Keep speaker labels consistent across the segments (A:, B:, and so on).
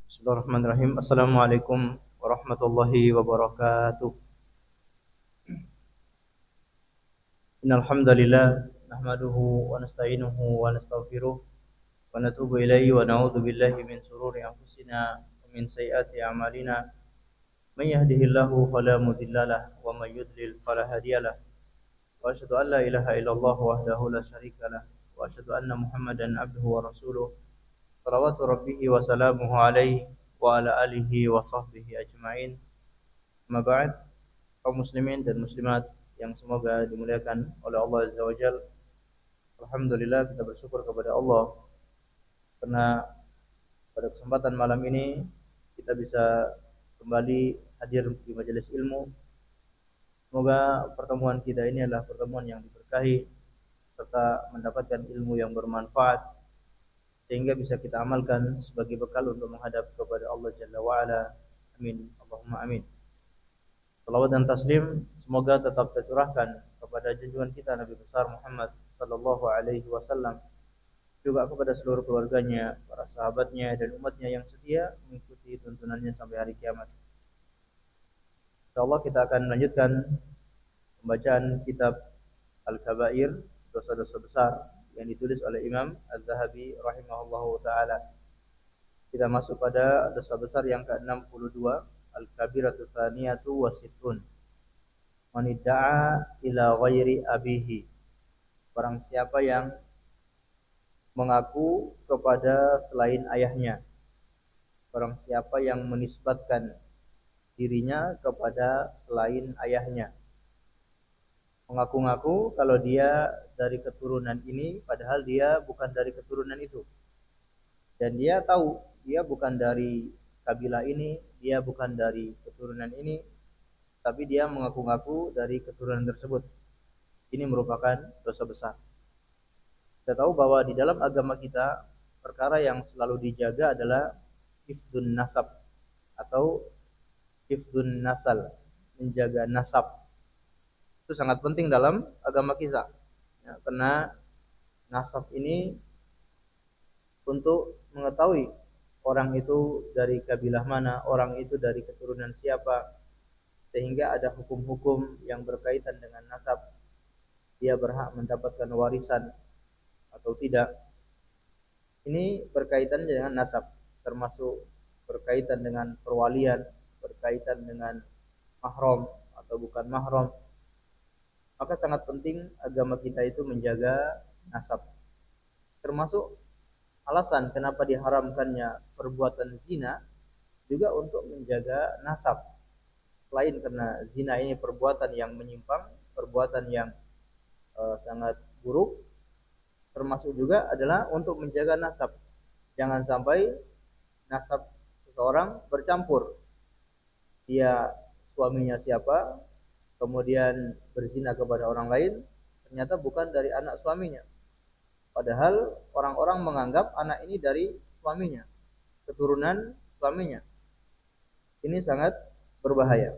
A: Bismillahirrahmanirrahim. Assalamualaikum warahmatullahi wabarakatuh. Innal hamdalillah nahmaduhu wa nasta'inuhu wa nastaghfiruh wa natubu ilaihi wa na'udzu billahi min shururi anfusina wa min sayyiati a'malina. May yahdihillahu fala mudhillalah wa may yudlil fala hadiyalah. Wa asyhadu an la ilaha illallah wahdahu la syarikalah wa asyhadu anna Muhammadan abduhu wa rasuluh. Shalawatu rabbih wa salamuhu alaihi wa ala alihi wa sahbihi ajma'in. Amma ba'd. Kaum muslimin dan muslimat yang semoga dimuliakan oleh Allah Azza wa Jalla. Alhamdulillah kita bersyukur kepada Allah karena pada kesempatan malam ini kita bisa kembali hadir di majelis ilmu. Semoga pertemuan kita ini adalah pertemuan yang diberkahi serta mendapatkan ilmu yang bermanfaat sehingga bisa kita amalkan sebagai bekal untuk menghadap kepada Allah Jalla wa Ala. Amin. Allahumma amin. Salawat dan taslim semoga tetap tercurahkan kepada junjungan kita Nabi besar Muhammad sallallahu alaihi wasallam, juga kepada seluruh keluarganya, para sahabatnya dan umatnya yang setia mengikuti tuntunannya sampai hari kiamat. Insyaallah kita akan melanjutkan pembacaan kitab Al-Kabair, dosa-dosa besar yang ditulis oleh Imam Az-Zahabi rahimahullahu taala. Kita masuk pada dosa besar yang ke-62, Al-Kabiratu Tsaniyatu wa Sittun. Man idda'a ila ghairi abihi. Barang siapa yang mengaku kepada selain ayahnya. Barang siapa yang menisbatkan dirinya kepada selain ayahnya. Mengaku-ngaku kalau dia dari keturunan ini padahal dia bukan dari keturunan itu. Dan dia tahu dia bukan dari kabilah ini, dia bukan dari keturunan ini, tapi dia mengaku-ngaku dari keturunan tersebut. Ini merupakan dosa besar. Kita tahu bahwa di dalam agama kita perkara yang selalu dijaga adalah hifdzun nasab atau hifdzun nasal, menjaga nasab. Itu sangat penting dalam agama kita. Ya, karena nasab ini untuk mengetahui orang itu dari kabilah mana, orang itu dari keturunan siapa, sehingga ada hukum-hukum yang berkaitan dengan nasab. Dia berhak mendapatkan warisan atau tidak. Ini berkaitan dengan nasab, termasuk berkaitan dengan perwalian, berkaitan dengan mahram atau bukan mahram. Maka sangat penting agama kita itu menjaga nasab. Termasuk alasan kenapa diharamkannya perbuatan zina juga untuk menjaga nasab. Selain karena zina ini perbuatan yang menyimpang, perbuatan yang sangat buruk, termasuk juga adalah untuk menjaga nasab. Jangan sampai nasab seseorang bercampur. Dia suaminya siapa, kemudian berzina kepada orang lain, ternyata bukan dari anak suaminya. Padahal orang-orang menganggap anak ini dari suaminya, keturunan suaminya. Ini sangat berbahaya.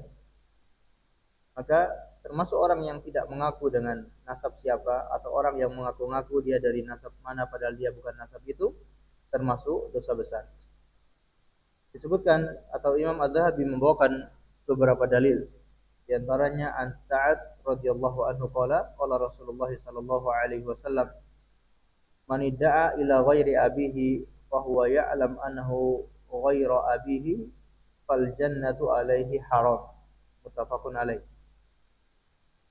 A: Maka termasuk orang yang tidak mengaku dengan nasab siapa atau orang yang mengaku-ngaku dia dari nasab mana padahal dia bukan nasab itu, termasuk dosa besar. Disebutkan atau Imam Az-Zahabi membawakan beberapa dalil. Di antaranya an Sa'ad radhiyallahu anhu qala Rasulullah sallallahu alaihi wasallam, man idda'a ila ghairi abihi fa huwa ya'lam annahu ghaira abihi fal jannatu alaihi haram. Muttafaqun alaih.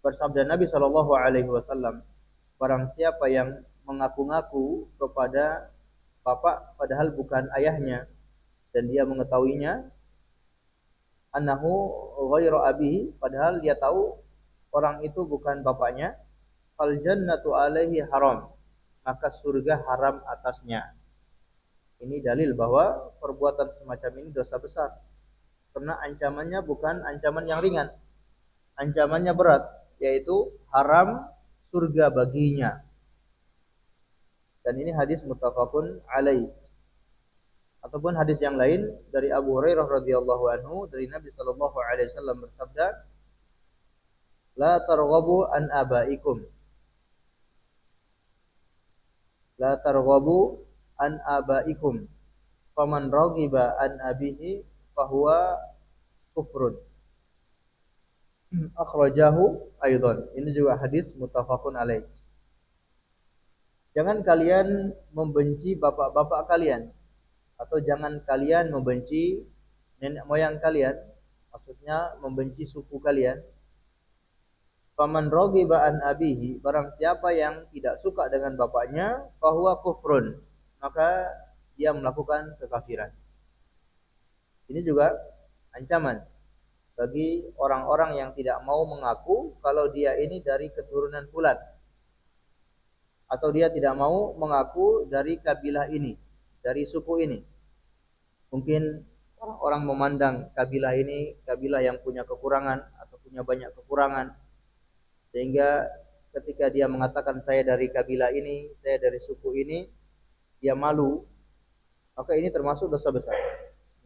A: Bersabda Nabi Shallallahu Alaihi Wasallam, barang siapa yang mengaku-ngaku kepada bapak padahal bukan ayahnya dan dia mengetahuinya, annahu ghairu abihi, padahal dia tahu orang itu bukan bapaknya, fal jannatu alaihi haram, maka surga haram atasnya. Ini dalil bahwa perbuatan semacam ini dosa besar, karena ancamannya bukan ancaman yang ringan, ancamannya berat, yaitu haram surga baginya. Dan ini hadis muttafaqun alaih. Ataupun hadis yang lain dari Abu Hurairah radhiyallahu anhu dari Nabi sallallahu alaihi wasallam bersabda, la targhabu an abaikum. La targhabu an abaikum. faman raghiba an abihi fahuwa kufrun. Akhrajahu aidan. Ini juga hadis muttafaqun alaih. Jangan kalian membenci bapak-bapak kalian, atau jangan kalian membenci nenek moyang kalian, maksudnya membenci suku kalian. Faman raghiba an abihi, barang siapa yang tidak suka dengan bapaknya, fahuwa kufrun, maka dia melakukan kekafiran. Ini juga ancaman bagi orang-orang yang tidak mau mengaku kalau dia ini dari keturunan fulan, atau dia tidak mau mengaku dari kabilah ini, dari suku ini. Mungkin orang-orang memandang kabilah ini kabilah yang punya kekurangan atau punya banyak kekurangan, sehingga ketika dia mengatakan saya dari kabilah ini, saya dari suku ini, dia malu, maka ini termasuk dosa besar.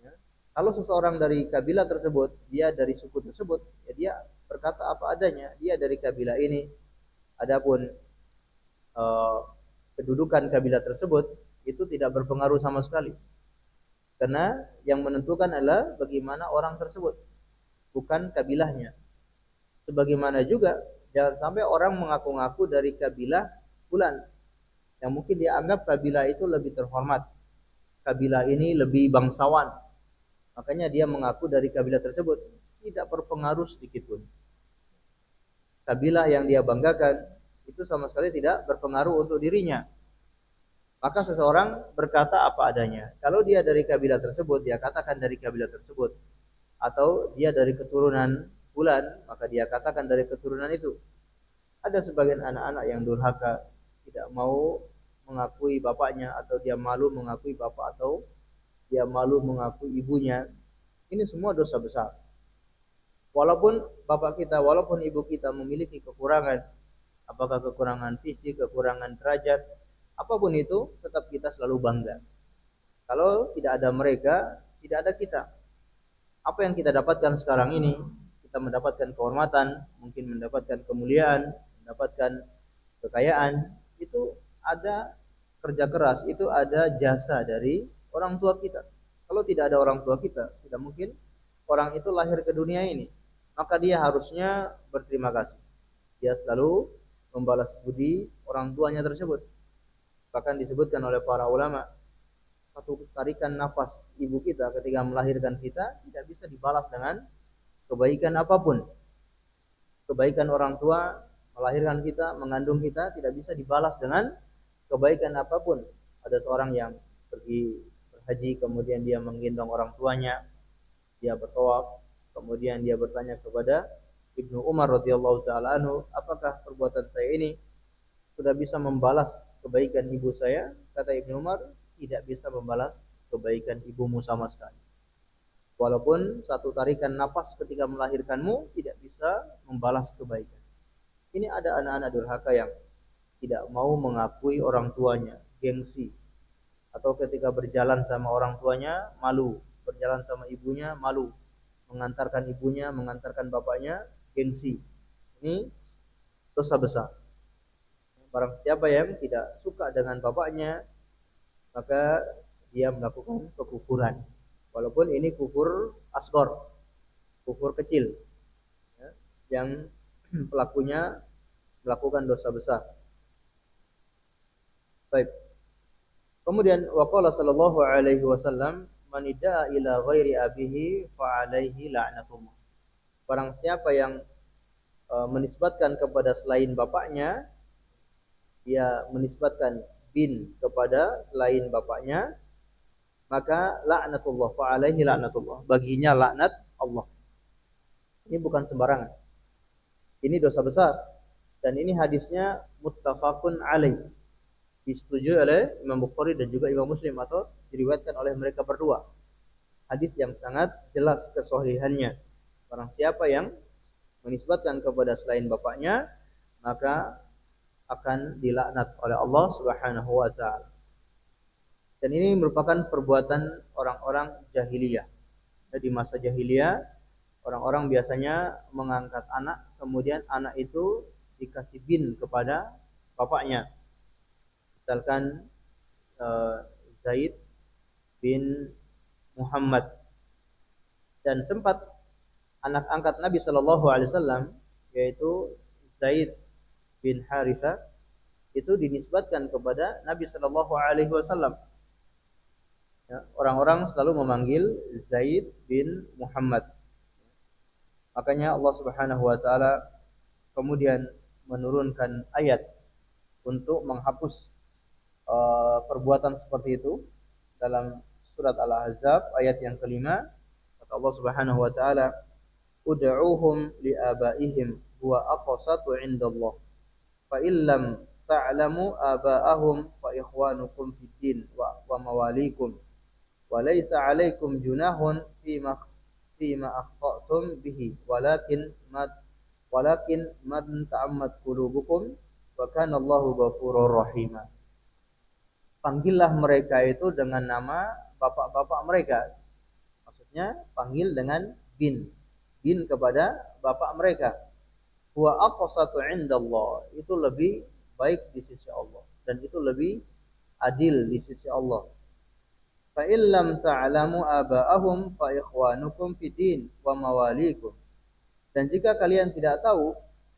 A: Ya. Kalau seseorang dari kabilah tersebut, dia dari suku tersebut, ya dia berkata apa adanya, dia dari kabilah ini. Adapun kedudukan kabilah tersebut itu tidak berpengaruh sama sekali. Karena yang menentukan adalah bagaimana orang tersebut, bukan kabilahnya. Sebagaimana juga jangan sampai orang mengaku-ngaku dari kabilah fulan, yang mungkin dia anggap kabilah itu lebih terhormat, kabilah ini lebih bangsawan, makanya dia mengaku dari kabilah tersebut. Tidak berpengaruh sedikit pun. Kabilah yang dia banggakan itu sama sekali tidak berpengaruh untuk dirinya. Maka seseorang berkata apa adanya. Kalau dia dari kabilah tersebut, dia katakan dari kabilah tersebut. Atau dia dari keturunan fulan, maka dia katakan dari keturunan itu. Ada sebagian anak-anak yang durhaka, tidak mau mengakui bapaknya, atau dia malu mengakui bapak, atau dia malu mengakui ibunya. Ini semua dosa besar. Walaupun bapak kita, walaupun ibu kita memiliki kekurangan, apakah kekurangan fisik, kekurangan derajat, apapun itu, tetap kita selalu bangga. Kalau tidak ada mereka, tidak ada kita. Apa yang kita dapatkan sekarang ini, kita mendapatkan kehormatan, mungkin mendapatkan kemuliaan, mendapatkan kekayaan, itu ada kerja keras, itu ada jasa dari orang tua kita. Kalau tidak ada orang tua kita, tidak mungkin orang itu lahir ke dunia ini. Maka dia harusnya berterima kasih. Dia selalu membalas budi orang tuanya tersebut. Bahkan disebutkan oleh para ulama, satu tarikan nafas ibu kita ketika melahirkan kita tidak bisa dibalas dengan kebaikan apapun. Kebaikan orang tua melahirkan kita, mengandung kita tidak bisa dibalas dengan kebaikan apapun. Ada seorang yang pergi berhaji, kemudian dia menggendong orang tuanya, dia bertawaf, kemudian dia bertanya kepada Ibnu Umar radhiyallahu taala anhu, apakah perbuatan saya ini sudah bisa membalas kebaikan ibu saya? Kata Ibnu Umar, tidak bisa membalas kebaikan ibumu sama sekali. Walaupun satu tarikan nafas ketika melahirkanmu tidak bisa membalas kebaikan. Ini ada anak-anak durhaka yang tidak mau mengakui orang tuanya, gengsi. Atau ketika berjalan sama orang tuanya, malu. Berjalan sama ibunya, malu. Mengantarkan ibunya, mengantarkan bapaknya, gengsi. Ini dosa besar. Barang siapa yang tidak suka dengan bapaknya, maka dia melakukan kekufuran. Walaupun ini kufur asgor, kufur kecil, ya, yang pelakunya melakukan dosa besar. Baik. Kemudian waqala sallallahu alaihi wasallam, man idda'a ila ghairi abihi fa alaihi la'natullah. Barang siapa yang menisbatkan kepada selain bapaknya, dia menisbatkan bin kepada selain bapaknya, maka laknatullah, fa alaihi laknatullah, baginya laknat Allah. Ini bukan sembarangan. Ini dosa besar, dan ini hadisnya muttafaqun alaih, disetujui oleh Imam Bukhari dan juga Imam Muslim, atau diriwayatkan oleh mereka berdua. Hadis yang sangat jelas kesahihannya. Barang siapa yang menisbatkan kepada selain bapaknya, maka akan dilaknat oleh Allah Subhanahu wa taala. Dan ini merupakan perbuatan orang-orang jahiliyah. Di masa jahiliyah, orang-orang biasanya mengangkat anak, kemudian anak itu dikasih bin kepada bapaknya. Misalkan Zaid bin Muhammad. Dan sempat anak angkat Nabi Shallallahu Alaihi Wasallam yaitu Zaid bin Haritha itu dinisbatkan kepada Nabi Shallallahu Alaihi Wasallam. Ya, orang-orang selalu memanggil Zaid bin Muhammad. Makanya Allah Subhanahu Wa Taala kemudian menurunkan ayat untuk menghapus perbuatan seperti itu dalam surat Al-Ahzab ayat yang kelima. Kata Allah Subhanahu Wa Taala, ud'uuhum liabaihim huwa aqsatu 'indallah fa illam ta'lamu aba'ahum fa ikhwanukum fid din wa mawalikum wa laisa 'alaikum junahun fima akhta'tum bihi walakin mad ta'ammat qulubukum wa kana Allahu ghafurur rahim. Panggillah mereka itu dengan nama bapak-bapak mereka. Maksudnya panggil dengan bin kepada bapak mereka. Huwa aqsatu 'indallah, itu lebih baik di sisi Allah dan itu lebih adil di sisi Allah. Fa illam ta'lamu aba'ahum fa ikhwanukum fid wa mawalikum. Dan jika kalian tidak tahu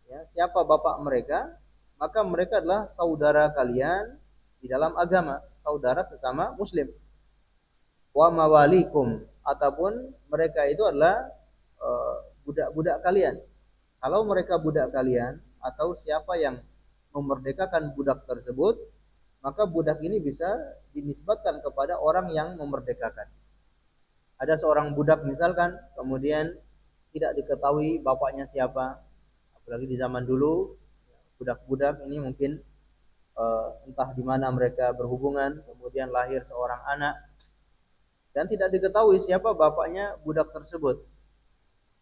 A: ya, siapa bapak mereka, maka mereka adalah saudara kalian di dalam agama, saudara sesama muslim. Wa mawalikum, ataupun mereka itu adalah budak-budak kalian. Kalau mereka budak kalian atau siapa yang memerdekakan budak tersebut, maka budak ini bisa dinisbatkan kepada orang yang memerdekakan. Ada seorang budak misalkan, kemudian tidak diketahui bapaknya siapa, apalagi di zaman dulu budak-budak ini mungkin entah di mana mereka berhubungan, kemudian lahir seorang anak dan tidak diketahui siapa bapaknya budak tersebut.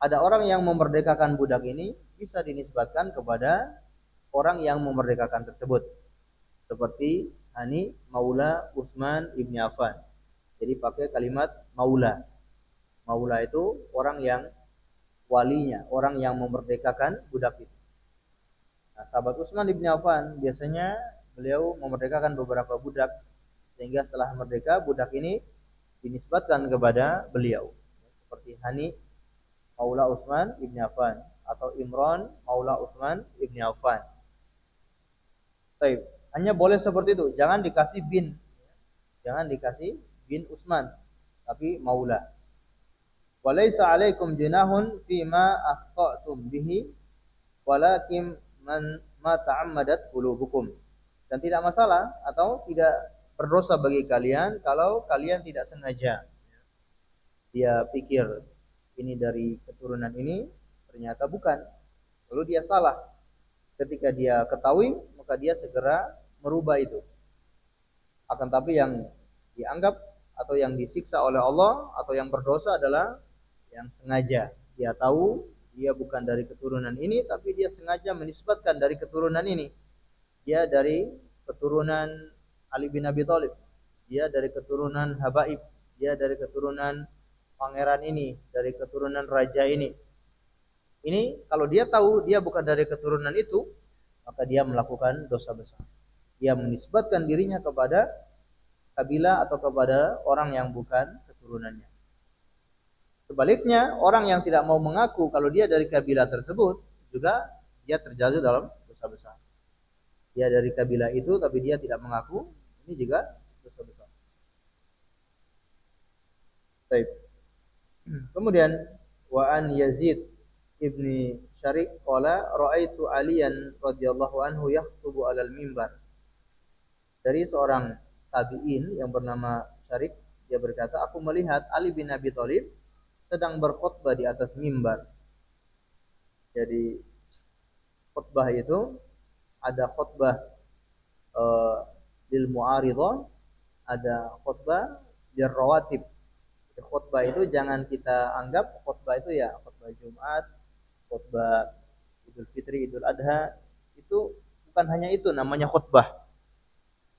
A: Ada orang yang memerdekakan budak ini bisa dinisbatkan kepada orang yang memerdekakan tersebut. Seperti Hani Maula Utsman ibn Affan. Jadi pakai kalimat maula. Maula itu orang yang walinya, orang yang memerdekakan budak itu. Nah, sahabat Utsman ibn Affan biasanya beliau memerdekakan beberapa budak sehingga setelah merdeka budak ini dinisbatkan kepada beliau. Seperti Hani Maula Utsman ibn Affan atau Imran Maula Utsman ibn Affan. Baik, hanya boleh seperti itu, jangan dikasih bin. Jangan dikasih bin Utsman, tapi Maula. Walaysa 'alaikum junahun fima akhta'tum bihi walakin ma ta'ammadat qulubukum. Dan tidak masalah atau tidak berdosa bagi kalian kalau kalian tidak sengaja. Dia pikir ini dari keturunan ini, ternyata bukan. Lalu dia salah. Ketika dia ketahui, maka dia segera merubah itu. Akan tapi yang dianggap atau yang disiksa oleh Allah atau yang berdosa adalah yang sengaja. Dia tahu dia bukan dari keturunan ini, tapi dia sengaja menisbatkan dari keturunan ini. Dia dari keturunan Ali bin Abi Thalib. Dia dari keturunan Habaib. Dia dari keturunan pangeran ini, dari keturunan raja ini. Ini kalau dia tahu dia bukan dari keturunan itu, maka dia melakukan dosa besar. Dia menisbatkan dirinya kepada kabilah atau kepada orang yang bukan keturunannya. Sebaliknya, orang yang tidak mau mengaku kalau dia dari kabilah tersebut, juga dia terjatuh dalam dosa besar. Dia dari kabilah itu tapi dia tidak mengaku, ini juga dosa besar. Baik. Kemudian wa an Yazid ibni Syariq qala ra'aitu Aliyan radhiyallahu anhu yakhutubu 'alal mimbar. Dari seorang tabi'in yang bernama Syariq, dia berkata, aku melihat Ali bin Abi Thalib sedang berkhutbah di atas mimbar. Jadi khutbah itu ada khutbah lil mu'aridhah, ada khutbah lil rawatib. Khutbah itu jangan kita anggap khutbah itu ya khutbah Jumat, khutbah Idul Fitri, Idul Adha, itu bukan hanya itu namanya khutbah.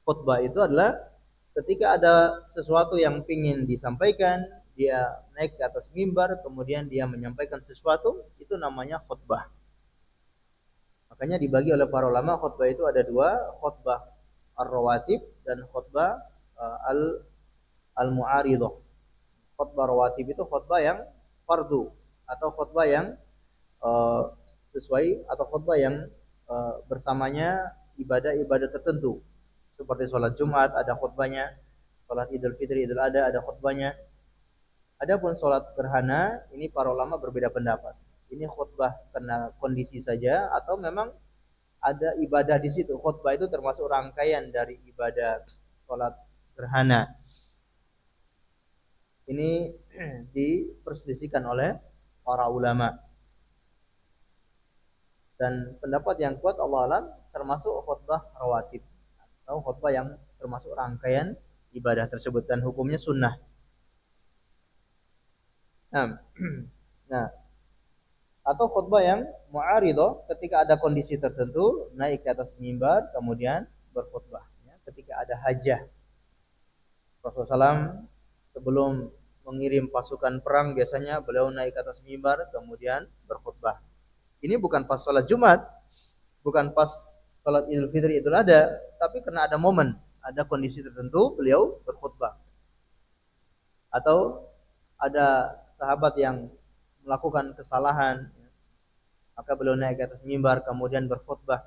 A: Khutbah itu adalah ketika ada sesuatu yang ingin disampaikan, dia naik ke atas mimbar, kemudian dia menyampaikan sesuatu, itu namanya khutbah. Makanya dibagi oleh para ulama khutbah itu ada dua, khutbah ar-rawatib dan khutbah al-mu'aridah. Khutbah rawatib itu khutbah yang fardu atau khutbah yang uh, sesuai atau khutbah yang bersamanya ibadah-ibadah tertentu. Seperti sholat Jumat ada khutbahnya, sholat Idul Fitri, Idul Adha ada khutbahnya. Adapun sholat gerhana ini para ulama berbeda pendapat. Ini khutbah karena kondisi saja atau memang ada ibadah di situ. Khutbah itu termasuk rangkaian dari ibadah sholat gerhana. Ini diperselisihkan oleh para ulama. Dan pendapat yang kuat Allah alam termasuk khutbah rawatib atau khutbah yang termasuk rangkaian ibadah tersebut dan hukumnya sunnah. Nah, nah atau khutbah yang mu'aridah ketika ada kondisi tertentu naik ke atas mimbar kemudian berkhutbah. Ya, ketika ada hajah Rasulullah SAW sebelum mengirim pasukan perang biasanya beliau naik ke atas mimbar kemudian berkhutbah. Ini bukan pas sholat Jumat, bukan pas sholat Idul Fitri Idul Adha, tapi karena ada momen, ada kondisi tertentu beliau berkhutbah. Atau ada sahabat yang melakukan kesalahan, maka beliau naik ke atas mimbar kemudian berkhutbah.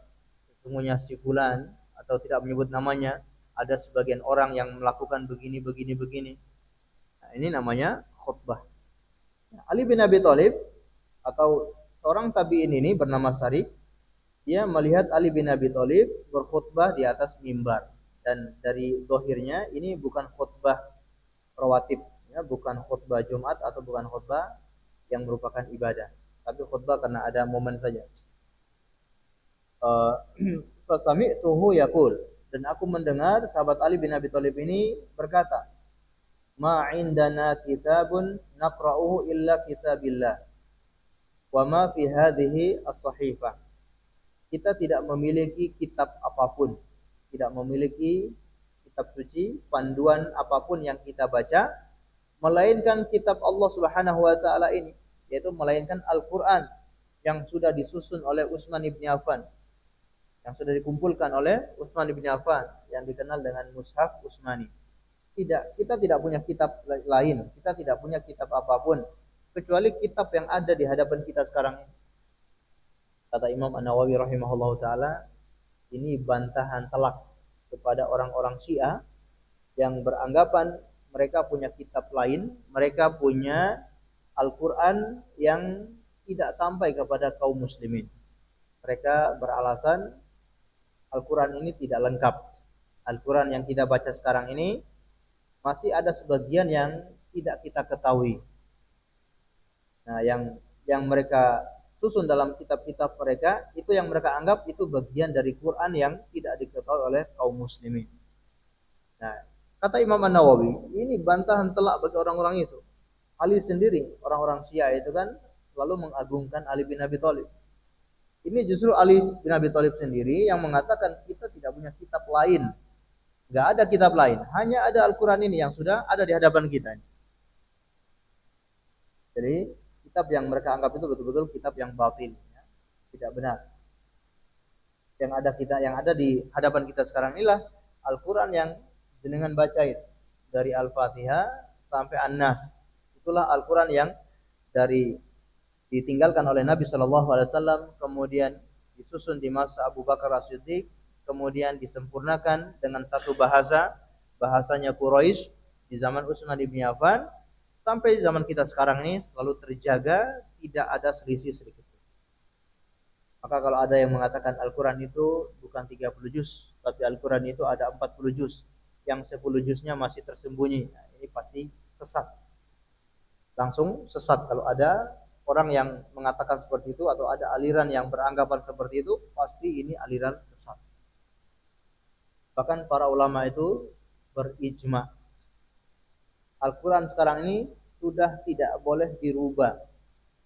A: Sesungguhnya si fulan atau tidak menyebut namanya, ada sebagian orang yang melakukan begini. Nah, ini namanya khutbah. Ali bin Abi Thalib atau seorang tabi'in ini bernama Syarif, dia melihat Ali bin Abi Thalib berkhutbah di atas mimbar dan dari zahirnya ini bukan khutbah rawatib, ya, bukan khutbah Jumat atau bukan khutbah yang merupakan ibadah, tapi khutbah karena ada momen saja. Fasami'tuhu yaqul, dan aku mendengar sahabat Ali bin Abi Thalib ini berkata, ma indana kitabun naqra'uhu illa kitabillah wa ma fi hadhihi as-sahifah. Kita tidak memiliki kitab apapun, tidak memiliki kitab suci, panduan apapun yang kita baca melainkan kitab Allah Subhanahu wa taala ini, yaitu melainkan Al-Qur'an yang sudah disusun oleh Utsman bin Affan, yang sudah dikumpulkan oleh Utsman bin Affan yang dikenal dengan Mushaf Utsmani. Tidak, kita tidak punya kitab lain, kita tidak punya kitab apapun kecuali kitab yang ada di hadapan kita sekarang ini. Kata Imam An-Nawawi rahimahullahu taala, ini bantahan telak kepada orang-orang Syiah yang beranggapan mereka punya kitab lain, mereka punya Al-Qur'an yang tidak sampai kepada kaum muslimin. Mereka beralasan Al-Qur'an ini tidak lengkap. Al-Qur'an yang kita baca sekarang ini masih ada sebagian yang tidak kita ketahui. Nah, yang mereka susun dalam kitab-kitab mereka itu yang mereka anggap itu bagian dari Quran yang tidak diketahui oleh kaum muslimin. Nah, kata Imam An-Nawawi, ini bantahan telak bagi orang-orang itu. Ali sendiri, orang-orang Syiah itu kan selalu mengagungkan Ali bin Abi Thalib. Ini justru Ali bin Abi Thalib sendiri yang mengatakan kita tidak punya kitab lain. Enggak ada kitab lain, hanya ada Al-Qur'an ini yang sudah ada di hadapan kita. Jadi kitab yang mereka anggap itu betul-betul kitab yang batil, ya. Tidak benar. Yang ada di hadapan kita sekarang inilah Al-Qur'an yang jenengan baca itu dari Al-Fatihah sampai An-Nas. Itulah Al-Qur'an yang dari ditinggalkan oleh Nabi Shallallahu Alaihi Wasallam, kemudian disusun di masa Abu Bakar As-Siddiq, kemudian disempurnakan dengan satu bahasanya Quraisy di zaman Utsman bin Affan, sampai zaman kita sekarang ini selalu terjaga, tidak ada selisih sedikit. Maka kalau ada yang mengatakan Al-Quran itu bukan 30 juz, tapi Al-Quran itu ada 40 juz, yang 10 juznya masih tersembunyi, nah, ini pasti sesat. Langsung sesat kalau ada orang yang mengatakan seperti itu atau ada aliran yang beranggapan seperti itu, pasti ini aliran sesat. Bahkan para ulama itu berijma. Al-Quran sekarang ini sudah tidak boleh dirubah.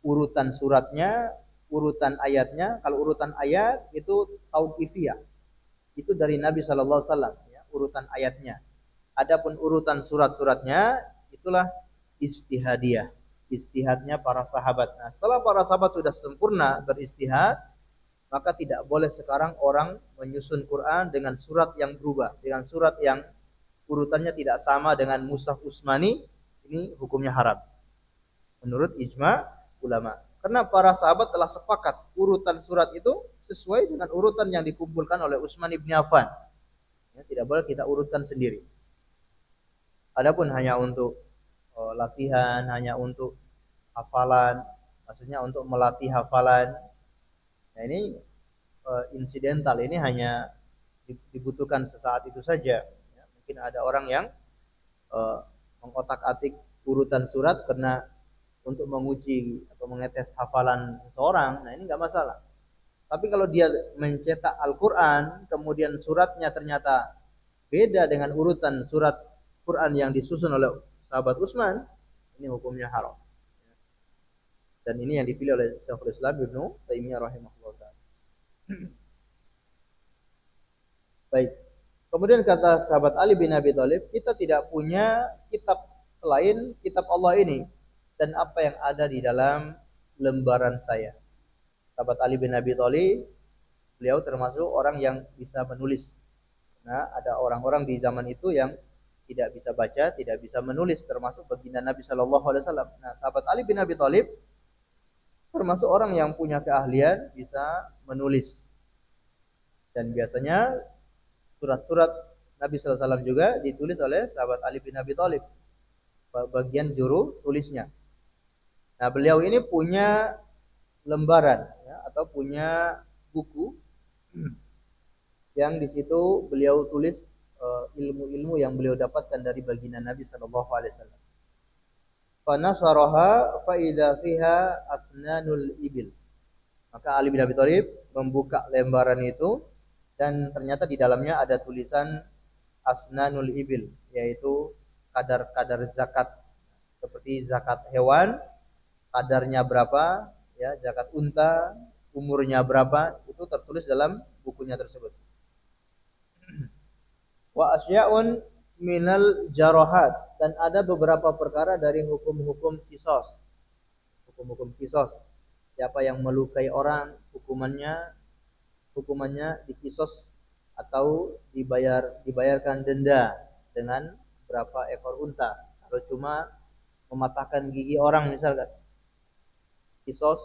A: Urutan suratnya, urutan ayatnya, kalau urutan ayat itu tauqifiyah. Itu dari Nabi SAW, ya, urutan ayatnya. Adapun urutan surat-suratnya, itulah istihadiyah. Istihadnya para sahabat. Nah, setelah para sahabat sudah sempurna beristihad, maka tidak boleh sekarang orang menyusun Quran dengan surat yang berubah, dengan surat yang urutannya tidak sama dengan mushaf Utsmani, ini hukumnya haram. Menurut ijma ulama. Karena para sahabat telah sepakat urutan surat itu sesuai dengan urutan yang dikumpulkan oleh Utsman bin Affan. Ya, tidak boleh kita urutkan sendiri. Adapun hanya untuk latihan, hanya untuk hafalan, maksudnya untuk melatih hafalan. Nah ini insidental, ini hanya dibutuhkan sesaat itu saja. Ya, mungkin ada orang yang mengotak-atik urutan surat karena untuk menguji atau mengetes hafalan seseorang, nah ini nggak masalah. Tapi kalau dia mencetak Al-Quran, kemudian suratnya ternyata beda dengan urutan surat Quran yang disusun oleh sahabat Utsman, ini hukumnya haram. Dan ini yang dipilih oleh Syekhul Islam Ibnu Taimiyah rahimahullah ta'ala. Baik. Kemudian kata sahabat Ali bin Abi Thalib, kita tidak punya kitab selain kitab Allah ini dan apa yang ada di dalam lembaran saya. Sahabat Ali bin Abi Thalib, beliau termasuk orang yang bisa menulis. Nah, ada orang-orang di zaman itu yang tidak bisa baca, tidak bisa menulis, termasuk baginda Nabi Shallallahu Alaihi Wasallam. Nah, sahabat Ali bin Abi Thalib termasuk orang yang punya keahlian bisa menulis. Dan biasanya surat-surat Nabi Sallallahu Alaihi Wasallam juga ditulis oleh sahabat Ali bin Abi Thalib, bagian juru tulisnya. Nah, beliau ini punya lembaran ya, atau punya buku yang di situ beliau tulis ilmu-ilmu yang beliau dapatkan dari baginda Nabi Sallallahu Alaihi Wasallam. Fanasaraha fa idza fiha asnanul ibil. Maka Ali bin Abi Thalib membuka lembaran itu dan ternyata di dalamnya ada tulisan asnanul ibil, yaitu kadar-kadar zakat, seperti zakat hewan, kadarnya berapa, ya, zakat unta, umurnya berapa, itu tertulis dalam bukunya tersebut. Wa asya'un minal jarahat, dan ada beberapa perkara dari hukum-hukum qisas. Hukum-hukum qisas. Siapa yang melukai orang, hukumannya dikisos atau dibayarkan denda dengan berapa ekor unta. Kalau cuma mematahkan gigi orang misalkan, kisos,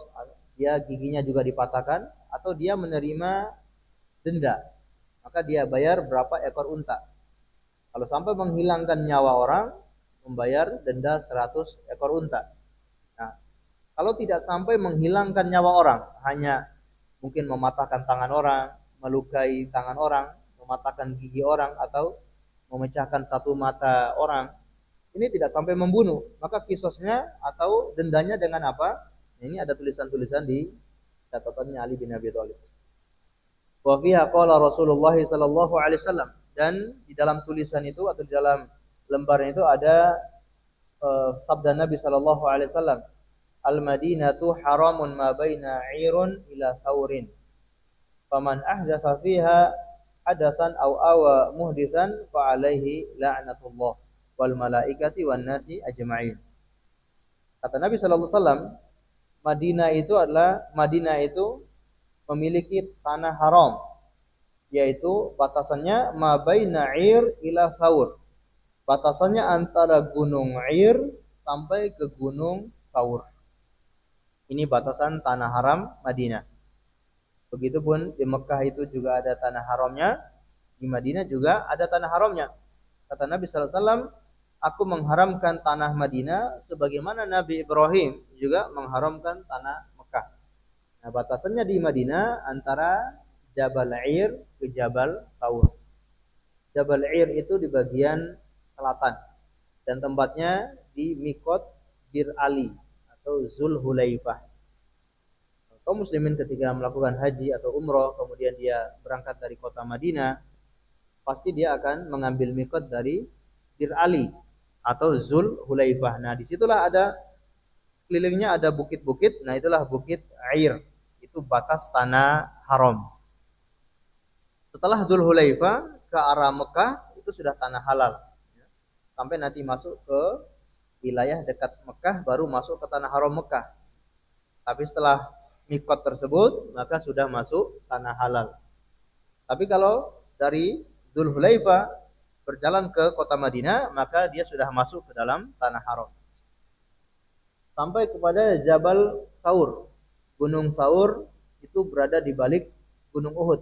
A: dia giginya juga dipatahkan, atau dia menerima denda, maka dia bayar berapa ekor unta. Kalau sampai menghilangkan nyawa orang, membayar denda 100 ekor unta. Nah, kalau tidak sampai menghilangkan nyawa orang, hanya mungkin mematahkan tangan orang, melukai tangan orang, mematahkan gigi orang, atau memecahkan satu mata orang, ini tidak sampai membunuh, maka kisosnya atau dendanya dengan apa? Ini ada tulisan-tulisan di catatannya Ali bin Abi Thalib. Wa fiha qala Rasulullah sallallahu alaihi wasallam, dan di dalam tulisan itu atau di dalam lembaran itu ada sabda Nabi sallallahu alaihi wasallam, Al-Madinatu haramun ma baina 'irun ila thaurin. Faman ahdatsa fiha hadatsan aw awa muhditsan fa alaihi la'natullah wal malaikati wan nasi ajma'in. Kata Nabi sallallahu alaihi wasallam, Madinah itu memiliki tanah haram, yaitu batasannya ma baina 'ir ila thaur. Batasannya antara gunung 'Ir sampai ke gunung Thaur. Ini batasan tanah haram Madinah. Begitupun di Mekah itu juga ada tanah haramnya, di Madinah juga ada tanah haramnya. Kata Nabi sallallahu alaihi wasallam, aku mengharamkan tanah Madinah sebagaimana Nabi Ibrahim juga mengharamkan tanah Mekah. Nah, batasannya di Madinah antara Jabal 'Ir ke Jabal Thaur. Jabal 'Ir itu di bagian selatan dan tempatnya di Miqat Bir Ali atau Zulhulaifah. Kaum muslimin ketika melakukan haji atau umroh, kemudian dia berangkat dari kota Madinah, pasti dia akan mengambil miqat dari Bir Ali atau Zulhulaifah. Nah, disitulah ada kelilingnya ada bukit-bukit. Nah, itulah bukit Air. Itu batas tanah haram. Setelah Zulhulaifah ke arah Mekah itu sudah tanah halal. Sampai nanti masuk ke wilayah dekat Mekah baru masuk ke tanah haram Mekah. Tapi setelah miqat tersebut maka sudah masuk tanah halal. Tapi kalau dari Dzulhulaifah berjalan ke kota Madinah, maka dia sudah masuk ke dalam tanah haram. Sampai kepada Jabal Thaur. Gunung Thaur itu berada di balik Gunung Uhud.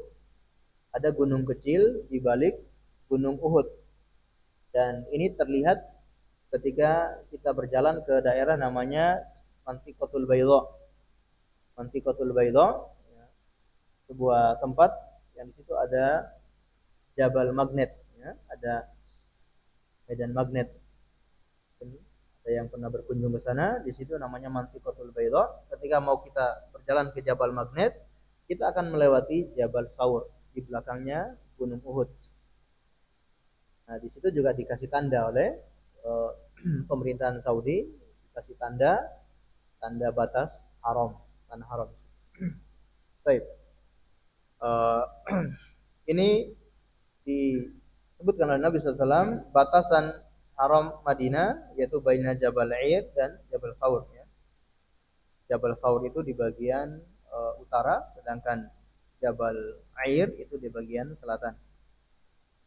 A: Ada gunung kecil di balik Gunung Uhud. Dan ini terlihat ketika kita berjalan ke daerah namanya Mantiqatul Baydha. Mantiqatul Baydha, ya, sebuah tempat yang di situ ada Jabal Magnet, ya, ada medan magnet. Ada yang pernah berkunjung ke sana, di situ namanya Mantiqatul Baydha. Ketika mau kita berjalan ke Jabal Magnet, kita akan melewati Jabal Thaur, di belakangnya Gunung Uhud. Nah, di situ juga dikasih tanda oleh pemerintahan Saudi, dikasih tanda batas haram, tanah haram. Baik. Ini disebutkan oleh Nabi SAW batasan haram Madinah, yaitu baina Jabal Air dan Jabal Thaur, ya. Jabal Thaur itu di bagian utara, sedangkan Jabal Air itu di bagian selatan.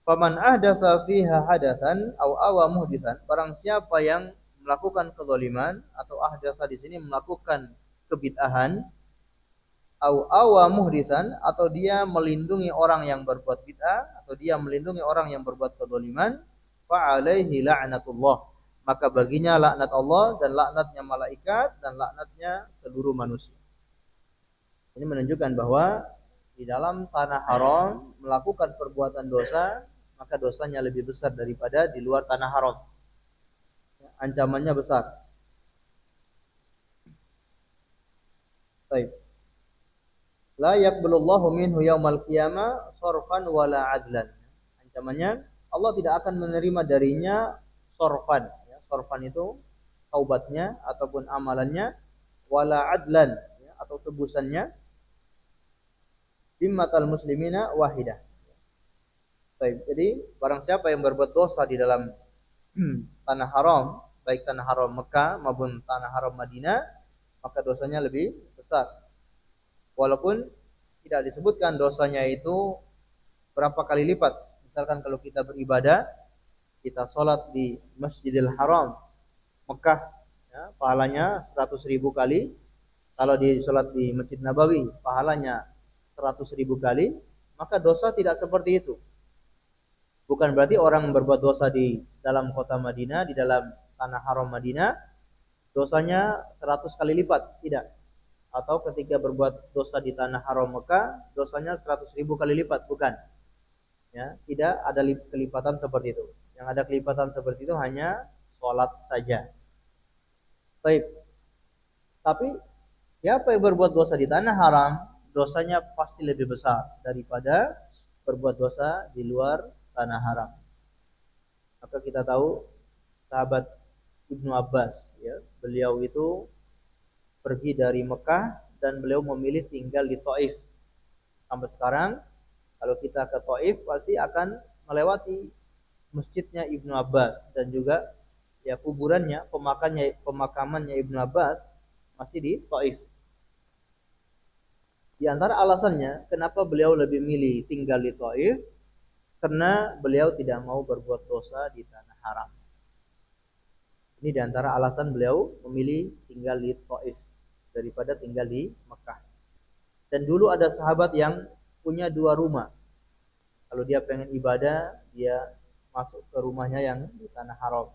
A: Faman ahdatsa fiha hadatsan aw awa muhditsan, barang siapa yang melakukan kezaliman atau ahdatsa di sini melakukan kebid'ahan, au awa muhditsan atau dia melindungi orang yang berbuat bid'ah atau dia melindungi orang yang berbuat kezaliman, fa alaihi la'natullah, maka baginya laknat Allah dan laknatnya malaikat dan laknatnya seluruh manusia. Ini menunjukkan bahwa di dalam tanah haram melakukan perbuatan dosa, maka dosanya lebih besar daripada di luar tanah haram. Ancamannya besar. Baik. La yaqbalullahu minhu yaumal qiyamah sorfan wala adlan. Ancamannya, Allah tidak akan menerima darinya sorfan. Ya, sorfan itu taubatnya ataupun amalannya, wala adlan, ya, atau tebusannya, bimmatal muslimina wahidah. Baik, jadi barang siapa yang berbuat dosa di dalam tanah haram, baik tanah haram Mekah maupun tanah haram Madinah, maka dosanya lebih besar. Walaupun tidak disebutkan dosanya itu berapa kali lipat. Misalkan kalau kita beribadah, kita sholat di Masjidil Haram Mekah, ya, pahalanya 100.000 kali. Kalau di sholat di Masjid Nabawi, pahalanya 100.000 kali. Maka dosa tidak seperti itu. Bukan berarti orang berbuat dosa di dalam kota Madinah, di dalam tanah haram Madinah, dosanya 100 kali lipat. Tidak. Atau ketika berbuat dosa di tanah haram Mekah, dosanya 100.000 kali lipat. Bukan. Ya, tidak ada kelipatan seperti itu. Yang ada kelipatan seperti itu hanya sholat saja. Baik. Tapi siapa yang berbuat dosa di tanah haram, dosanya pasti lebih besar daripada berbuat dosa di luar tanah haram. Maka kita tahu sahabat Ibnu Abbas, ya, beliau itu pergi dari Mekah dan beliau memilih tinggal di Taif. Sampai sekarang kalau kita ke Taif pasti akan melewati masjidnya Ibnu Abbas dan juga ya kuburannya, pemakamannya Ibnu Abbas masih di Taif. Di antara alasannya kenapa beliau lebih milih tinggal di Taif, karena beliau tidak mau berbuat dosa di tanah haram. Ini di antara alasan beliau memilih tinggal di Taif daripada tinggal di Mekah. Dan dulu ada sahabat yang punya 2 rumah. Kalau dia pengen ibadah, dia masuk ke rumahnya yang di tanah haram.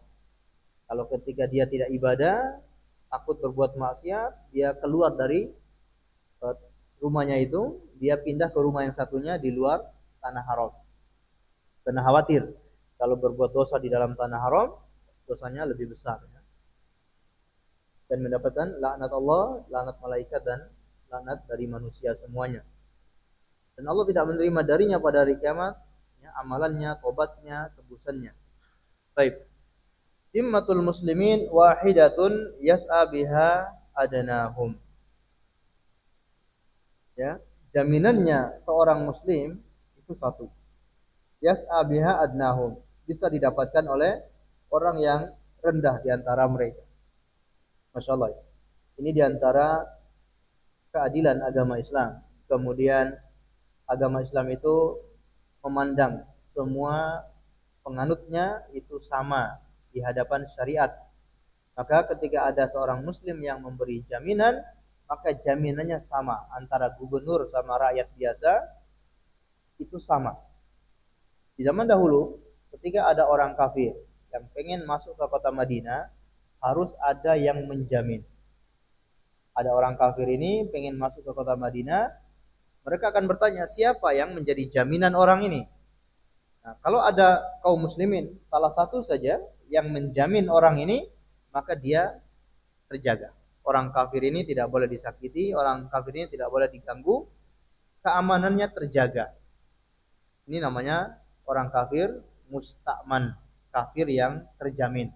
A: Kalau ketika dia tidak ibadah, takut berbuat maksiat, dia keluar dari rumahnya itu, dia pindah ke rumah yang satunya di luar tanah haram. Karena khawatir kalau berbuat dosa di dalam tanah haram, dosanya lebih besar, ya. Dan mendapatkan laknat Allah, laknat malaikat dan laknat dari manusia semuanya. Dan Allah tidak menerima darinya pada hari kiamat, ya, amalannya, tobatnya, tebusannya. Baik. Himmatul muslimin wahidatun yas'a biha adanahum. Ya, jaminannya seorang muslim itu satu. Yas'a biha adnahum, bisa didapatkan oleh orang yang rendah di antara mereka. Masya Allah. Ini di antara keadilan agama Islam. Kemudian agama Islam itu memandang semua penganutnya itu sama di hadapan syariat. Maka ketika ada seorang muslim yang memberi jaminan, maka jaminannya sama antara gubernur sama rakyat biasa, itu sama. Di zaman dahulu ketika ada orang kafir yang pengen masuk ke kota Madinah, harus ada yang menjamin. Ada orang kafir ini pengen masuk ke kota Madinah, mereka akan bertanya, siapa yang menjadi jaminan orang ini? Nah, kalau ada kaum muslimin, salah satu saja yang menjamin orang ini, maka dia terjaga. Orang kafir ini tidak boleh disakiti, orang kafir ini tidak boleh diganggu, keamanannya terjaga. Ini namanya orang kafir musta'man, kafir yang terjamin.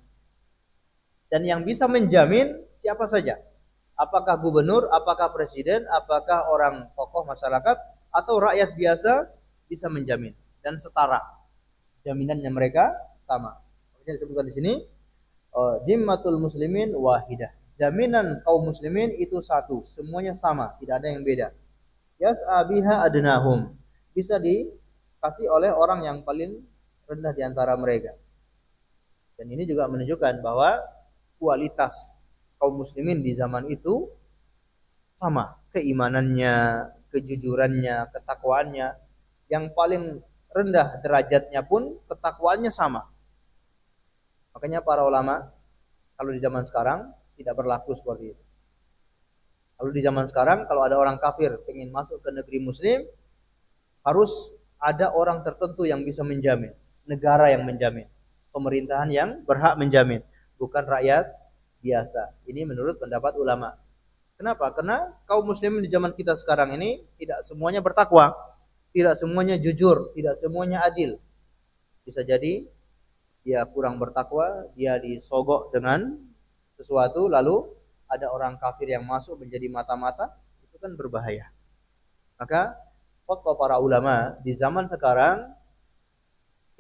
A: Dan yang bisa menjamin siapa saja. Apakah gubernur, apakah presiden, apakah orang tokoh masyarakat, atau rakyat biasa bisa menjamin. Dan setara. Jaminannya mereka sama. Makanya disebutkan di sini, Zimmatul muslimin wahidah. Jaminan kaum muslimin itu satu. Semuanya sama, tidak ada yang beda. Yas'abiha adnahum. Bisa dikasih oleh orang yang paling rendah di antara mereka. Dan ini juga menunjukkan bahwa kualitas kaum muslimin di zaman itu sama, keimanannya, kejujurannya, ketakwaannya. Yang paling rendah derajatnya pun ketakwaannya sama. Makanya para ulama kalau di zaman sekarang tidak berlaku seperti itu. Kalau di zaman sekarang kalau ada orang kafir ingin masuk ke negeri muslim, harus ada orang tertentu yang bisa menjamin, negara yang menjamin, pemerintahan yang berhak menjamin, bukan rakyat biasa. Ini menurut pendapat ulama. Kenapa? Karena kaum muslimin di zaman kita sekarang ini tidak semuanya bertakwa, tidak semuanya jujur, tidak semuanya adil. Bisa jadi dia kurang bertakwa, dia disogok dengan sesuatu, lalu ada orang kafir yang masuk menjadi mata-mata, itu kan berbahaya. Maka fatwa para ulama di zaman sekarang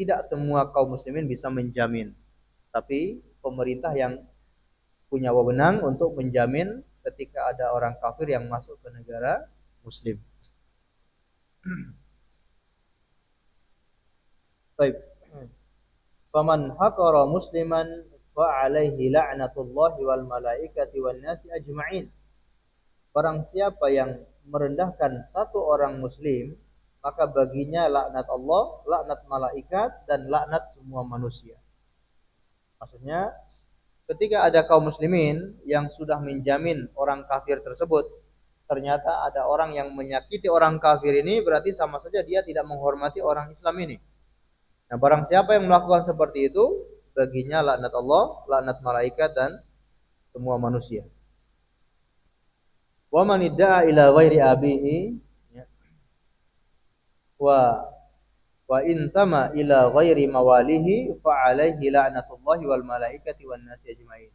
A: tidak semua kaum muslimin bisa menjamin, tapi pemerintah yang punya wewenang untuk menjamin ketika ada orang kafir yang masuk ke negara muslim. Baik. Faman haqara musliman fa alaihi la'natullahi wal malaikati wan nasi ajma'in. Barang siapa yang merendahkan satu orang muslim, maka baginya laknat Allah, laknat malaikat, dan laknat semua manusia. Maksudnya, ketika ada kaum muslimin yang sudah menjamin orang kafir tersebut, ternyata ada orang yang menyakiti orang kafir ini, berarti sama saja dia tidak menghormati orang Islam ini. Nah, barang siapa yang melakukan seperti itu, baginya laknat Allah, laknat malaikat, dan semua manusia. Wa man idda'a ila ghairi abihi wa intama ila ghairi mawalihi fa alaihi la'natullahi wal malaikati wan nasi ajmain.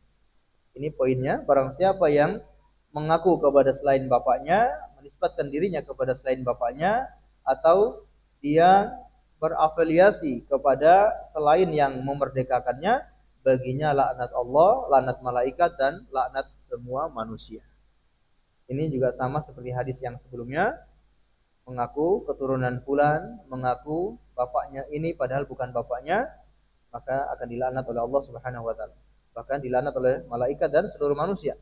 A: Ini poinnya, barang siapa yang mengaku kepada selain bapaknya, menisbatkan dirinya kepada selain bapaknya, atau dia berafiliasi kepada selain yang memerdekakannya, baginya laknat Allah, laknat malaikat, dan laknat semua manusia. Ini juga sama seperti hadis yang sebelumnya, mengaku keturunan fulan, mengaku bapaknya ini padahal bukan bapaknya, maka akan dilaknat oleh Allah Subhanahu wa taala. Bahkan dilaknat oleh malaikat dan seluruh manusia.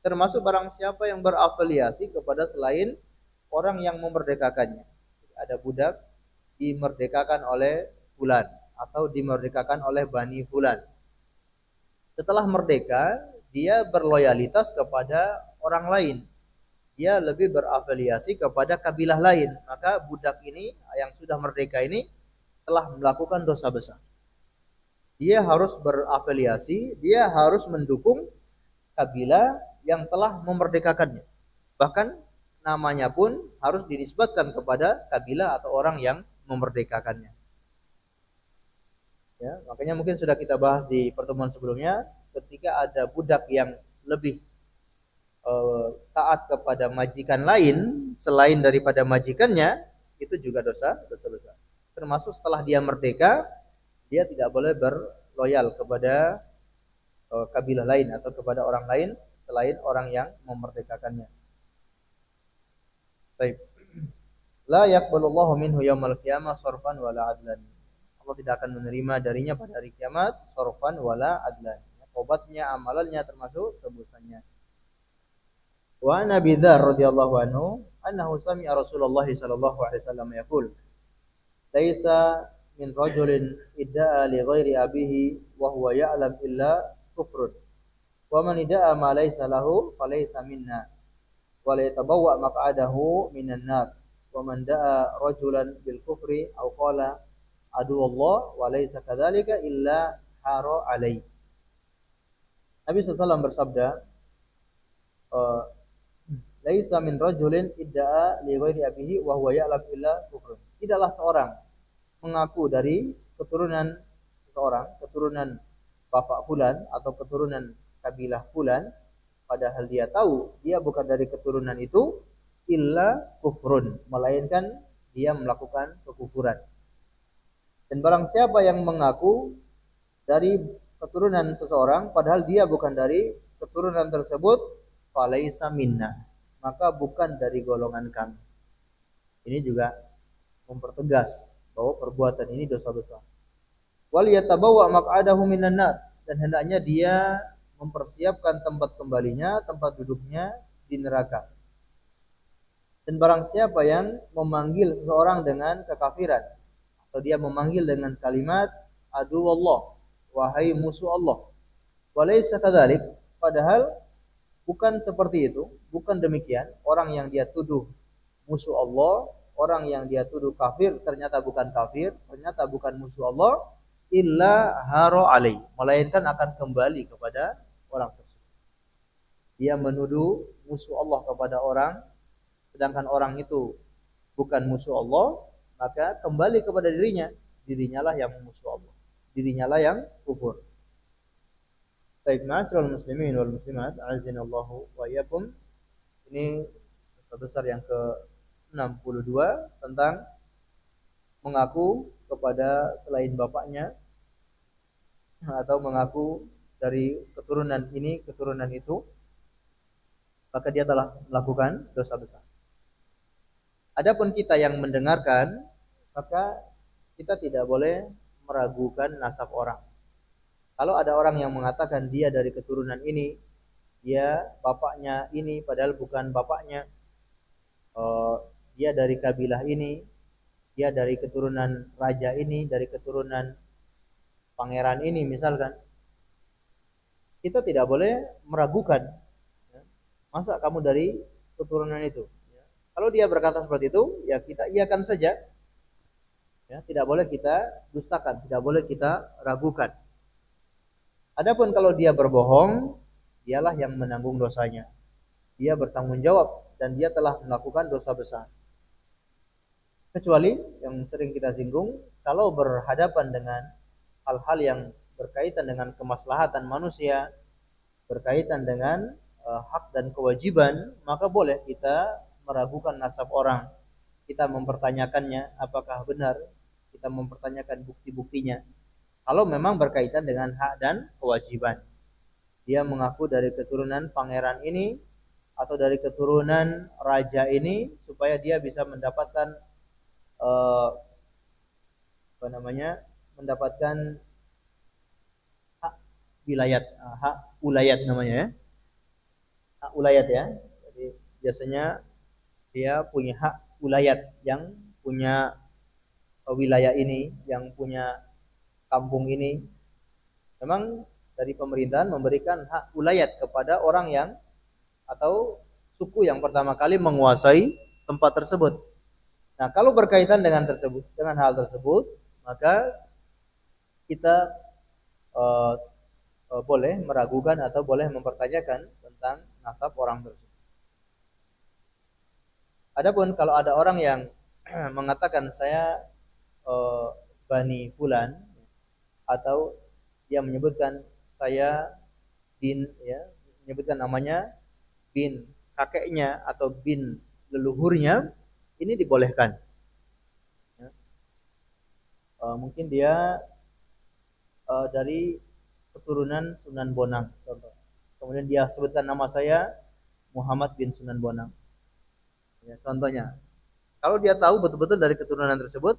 A: Termasuk barang siapa yang berafiliasi kepada selain orang yang memerdekakannya. Ada budak dimerdekakan oleh fulan atau dimerdekakan oleh bani fulan. Setelah merdeka, dia berloyalitas kepada orang lain. Dia lebih berafiliasi kepada kabilah lain. Maka budak ini yang sudah merdeka ini telah melakukan dosa besar. Dia harus berafiliasi, dia harus mendukung kabilah yang telah memerdekakannya. Bahkan namanya pun harus dinisbatkan kepada kabilah atau orang yang memerdekakannya. Ya, makanya mungkin sudah kita bahas di pertemuan sebelumnya, ketika ada budak yang lebih taat kepada majikan lain selain daripada majikannya, itu juga dosa besar. Termasuk setelah dia merdeka, dia tidak boleh berloyal kepada kabilah lain atau kepada orang lain selain orang yang memerdekakannya. Baik. La yaqbalullahu minhu yaumal qiyamah sarfan wala adlan. Allah tidak akan menerima darinya pada hari kiamat sorfan wala adlan. Tobatnya, amalannya termasuk tebusannya. Wa Nabi Dzar radhiyallahu anhu annahu sami'a Rasulullah sallallahu alaihi wasallam yaqul laisa min rajulin idda'a li ghairi abihi wa huwa ya'lam illa kufrun wa man idda'a ma laysa lahu falaysa minna wa la yatabawwa maq'adahu minan nar wa man da'a rajulan bil kufri aw qala adu Allah wa laysa kadzalika illa hara alaihi. Nabi SAW bersabda, laisa min rajulin idda'a li ghairi abihi wa huwa ya'lam illa kufrun. Tidaklah seorang mengaku dari keturunan seseorang, keturunan bapak fulan atau keturunan kabilah fulan, padahal dia tahu dia bukan dari keturunan itu, illa kufrun, melainkan dia melakukan kekufuran. Dan barang siapa yang mengaku dari keturunan seseorang padahal dia bukan dari keturunan tersebut, falaisa minna, maka bukan dari golongan kami. Ini juga mempertegas bahwa perbuatan ini dosa besar. Wal yatabawwa maq'adahu minan nar, dan hendaknya dia mempersiapkan tempat kembalinya, tempat duduknya di neraka. Dan barang siapa yang memanggil seseorang dengan kekafiran atau dia memanggil dengan kalimat adu Allah, wahai musuh Allah, walaysa kadzalik, padahal bukan seperti itu, bukan demikian. Orang yang dia tuduh musuh Allah, orang yang dia tuduh kafir, ternyata bukan kafir, ternyata bukan musuh Allah, illa haro alai, melainkan akan kembali kepada orang tersebut. Dia menuduh musuh Allah kepada orang, sedangkan orang itu bukan musuh Allah, maka kembali kepada dirinya. Dirinya lah yang musuh Allah, dirinya lah yang kufur. Baik, ma'asyiral muslimin wal muslimat, azinallahu wa iyyakum. Ini besar yang ke-62 tentang mengaku kepada selain bapaknya atau mengaku dari keturunan ini, keturunan itu, maka dia telah melakukan dosa besar. Adapun kita yang mendengarkan, maka kita tidak boleh meragukan nasab orang. Kalau ada orang yang mengatakan dia dari keturunan ini, dia bapaknya ini padahal bukan bapaknya, dia dari kabilah ini, dia dari keturunan raja ini, dari keturunan pangeran ini misalkan, kita tidak boleh meragukan, masa kamu dari keturunan itu. Kalau dia berkata seperti itu, ya kita iakan saja, ya, tidak boleh kita dustakan, tidak boleh kita ragukan. Adapun kalau dia berbohong, dialah yang menanggung dosanya. Dia bertanggung jawab dan dia telah melakukan dosa besar. Kecuali yang sering kita singgung, kalau berhadapan dengan hal-hal yang berkaitan dengan kemaslahatan manusia, berkaitan dengan hak dan kewajiban, maka boleh kita meragukan nasab orang. Kita mempertanyakannya apakah benar, kita mempertanyakan bukti-buktinya. Kalau memang berkaitan dengan hak dan kewajiban. Dia mengaku dari keturunan pangeran ini atau dari keturunan raja ini supaya dia bisa mendapatkan mendapatkan hak wilayat, hak ulayat namanya ya. Hak ulayat ya. Jadi biasanya dia punya hak ulayat, yang punya wilayah ini, yang punya kampung ini. Memang dari pemerintahan memberikan hak ulayat kepada orang yang atau suku yang pertama kali menguasai tempat tersebut. Nah, kalau berkaitan dengan hal tersebut, maka kita boleh meragukan atau boleh mempertanyakan tentang nasab orang tersebut. Adapun kalau ada orang yang mengatakan saya Bani Fulan, atau dia menyebutkan saya bin, ya, menyebutkan namanya bin kakeknya atau bin leluhurnya, ini dibolehkan. Ya. Mungkin dia dari keturunan Sunan Bonang, contoh. Kemudian dia sebutkan nama saya Muhammad bin Sunan Bonang. Ya, contohnya. Kalau dia tahu betul-betul dari keturunan tersebut,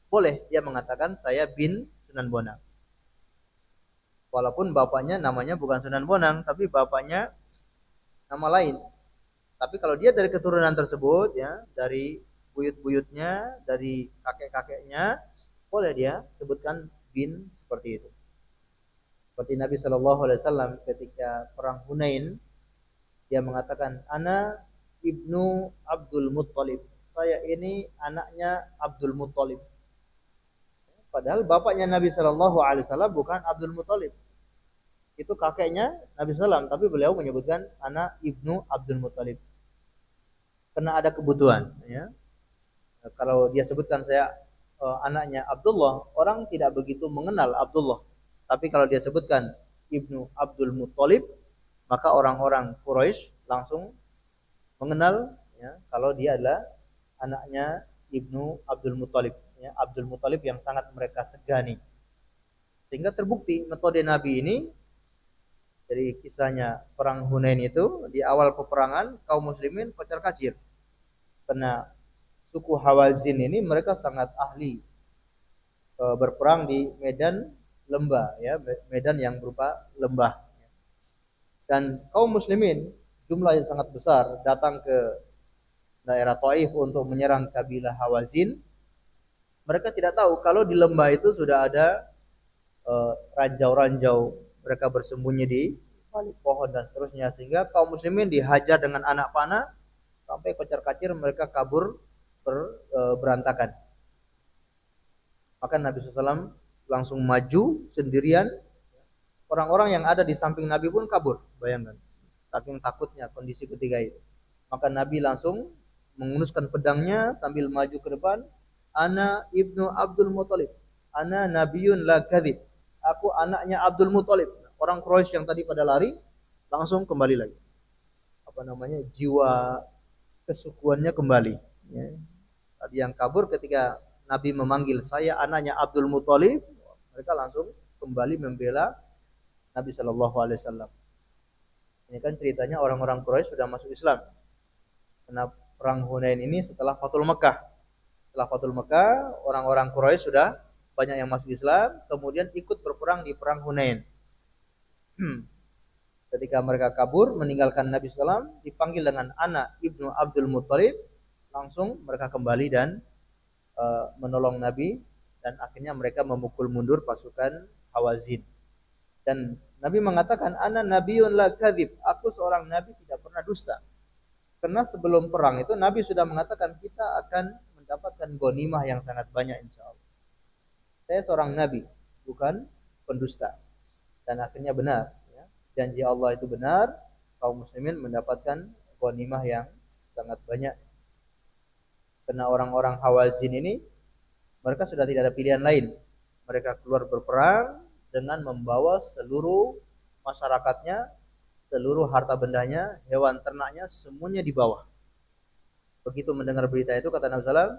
A: boleh dia mengatakan saya bin Sunan Bonang. Walaupun bapaknya namanya bukan Sunan Bonang, tapi bapaknya nama lain. Tapi kalau dia dari keturunan tersebut, ya, dari buyut-buyutnya, dari kakek-kakeknya, boleh dia sebutkan bin seperti itu. Seperti Nabi Shallallahu Alaihi Wasallam ketika perang Hunain, dia mengatakan, Ana ibnu Abdul Muttalib. Saya ini anaknya Abdul Muttalib. Padahal bapaknya Nabi Shallallahu Alaihi Wasallam bukan Abdul Muttalib. Itu kakeknya Nabi SAW, tapi beliau menyebutkan anak ibnu Abdul Muttalib karena ada kebutuhan, ya. Kalau dia sebutkan saya anaknya Abdullah, orang tidak begitu mengenal Abdullah. Tapi kalau dia sebutkan ibnu Abdul Muttalib, maka orang-orang Quraisy langsung mengenal, ya, kalau dia adalah anaknya ibnu Abdul Muttalib, ya, Abdul Muttalib yang sangat mereka segani. Sehingga terbukti metode Nabi ini dari kisahnya perang Hunain itu, di awal peperangan kaum muslimin kocar-kacir. Karena suku Hawazin ini mereka sangat ahli berperang di medan lembah, ya, medan yang berupa lembah. Dan kaum muslimin jumlah yang sangat besar datang ke daerah Taif untuk menyerang kabilah Hawazin. Mereka tidak tahu kalau di lembah itu sudah ada ranjau-ranjau, mereka bersembunyi di balik pohon dan seterusnya, sehingga kaum muslimin dihajar dengan anak panah sampai kocar-kacir, mereka kabur berantakan. Maka Nabi SAW langsung maju sendirian. Orang-orang yang ada di samping Nabi pun kabur, bayangkan, saking takutnya kondisi ketika itu. Maka Nabi langsung mengunuskan pedangnya sambil maju ke depan. Ana ibnu Abdul Muttalib, ana nabiyun la kadzib, aku anaknya Abdul Muttalib. Orang Quraisy yang tadi pada lari langsung kembali lagi. Apa namanya? Jiwa kesukuannya kembali, ya. Tadi yang kabur ketika Nabi memanggil saya anaknya Abdul Muttalib, mereka langsung kembali membela Nabi Shallallahu Alaihi Wasallam. Ini kan ceritanya orang-orang Quraisy sudah masuk Islam. Karena perang Hunain ini setelah Fathul Mekah. Setelah Fathul Mekah, orang-orang Quraisy sudah banyak yang masuk Islam, kemudian ikut berperang di perang Hunain. Ketika mereka kabur meninggalkan Nabi SAW, dipanggil dengan anak ibnu Abdul Muttalib, langsung mereka kembali dan menolong Nabi, dan akhirnya mereka memukul mundur pasukan Hawazin. Dan Nabi mengatakan, ana nabiyun la kadzib, aku seorang nabi tidak pernah dusta. Karena sebelum perang itu Nabi sudah mengatakan kita akan mendapatkan ghanimah yang sangat banyak insyaallah. Saya seorang nabi, bukan pendusta. Dan akhirnya benar, ya. Janji Allah itu benar, kaum muslimin mendapatkan ghanimah yang sangat banyak. Karena orang-orang Hawazin ini mereka sudah tidak ada pilihan lain. Mereka keluar berperang dengan membawa seluruh masyarakatnya, seluruh harta bendanya, hewan ternaknya, semuanya di bawah. Begitu mendengar berita itu, kata Nabi SAW,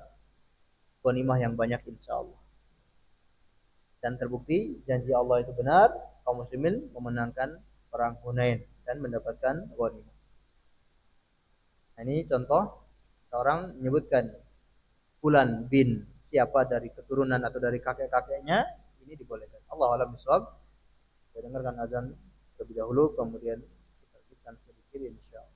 A: ghanimah yang banyak insya Allah. Dan terbukti janji Allah itu benar, kaum muslimin memenangkan perang Hunain dan mendapatkan ghanimah. Nah, ini contoh seorang menyebutkan Fulan bin siapa dari keturunan atau dari kakek-kakeknya, ini dibolehkan. Allah alam bisawab. Saya dengarkan azan terlebih dahulu, kemudian kita lanjutkan sedikit insyaallah.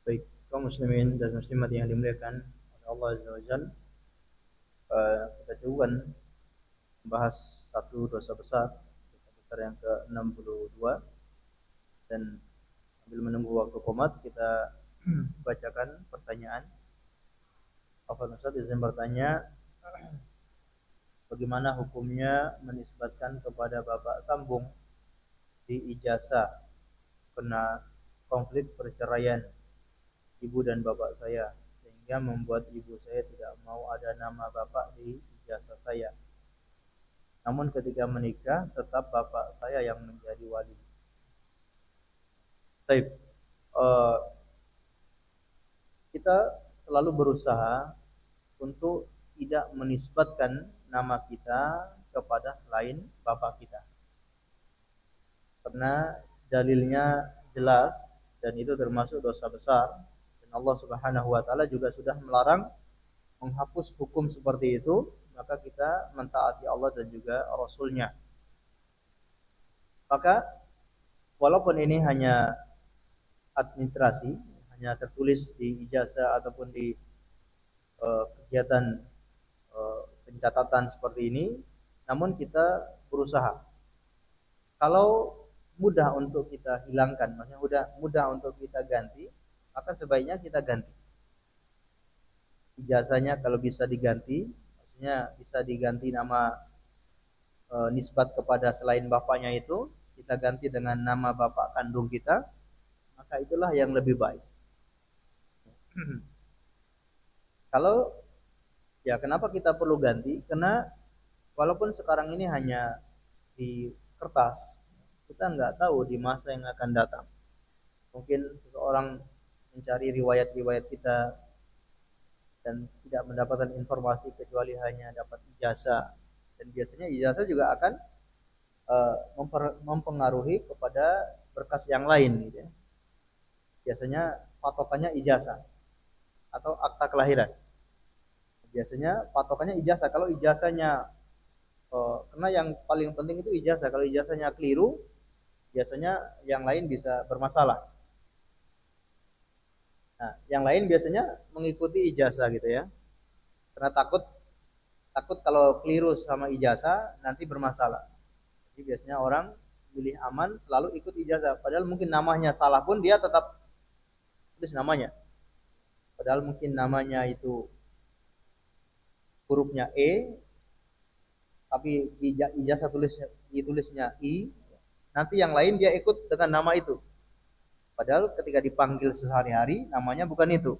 A: Baik, kaum muslimin dan muslimat yang dimuliakan oleh Allah Azza wa Jalla, kita coba membahas satu dosa besar, dosa besar yang ke-62, dan sambil menunggu waktu komat kita bacakan pertanyaan. Afwan Ustaz izin bertanya, bagaimana hukumnya menisbatkan kepada bapak sambung di ijazah kena konflik perceraian ibu dan bapak saya sehingga membuat ibu saya tidak mau ada nama bapak di ijazah saya. Namun ketika menikah tetap bapak saya yang menjadi wali. Baik, uh, kita selalu berusaha untuk tidak menisbatkan nama kita kepada selain bapak kita. Karena dalilnya jelas dan itu termasuk dosa besar. Dan Allah Subhanahu wa taala juga sudah melarang menghapus hukum seperti itu, maka kita mentaati Allah dan juga Rasul-Nya. Maka walaupun ini hanya administrasi, hanya tertulis di ijazah ataupun di kegiatan pencatatan seperti ini, namun kita berusaha. Kalau mudah untuk kita hilangkan, maksudnya mudah untuk kita ganti, maka sebaiknya kita ganti. Ijazahnya kalau bisa diganti, maksudnya bisa diganti nama nisbat kepada selain bapaknya itu, kita ganti dengan nama bapak kandung kita, maka itulah yang lebih baik. Kalau ya kenapa kita perlu ganti? Karena walaupun sekarang ini hanya di kertas, kita nggak tahu di masa yang akan datang. Mungkin seseorang mencari riwayat-riwayat kita dan tidak mendapatkan informasi kecuali hanya dapat ijazah. Dan biasanya ijazah juga akan mempengaruhi kepada berkas yang lain gitu ya. Biasanya patokannya ijazah atau akta kelahiran. Biasanya patokannya ijazah. Kalau ijazahnya karena yang paling penting itu ijazah. Kalau ijazahnya keliru, biasanya yang lain bisa bermasalah. Nah, yang lain biasanya mengikuti ijazah gitu ya. Karena takut kalau keliru sama ijazah nanti bermasalah. Jadi biasanya orang pilih aman selalu ikut ijazah. Padahal mungkin namanya salah pun dia tetap tulis namanya. Padahal mungkin namanya itu hurufnya E, tapi ijazah ditulisnya I. Nanti yang lain dia ikut dengan nama itu. Padahal ketika dipanggil sehari-hari namanya bukan itu.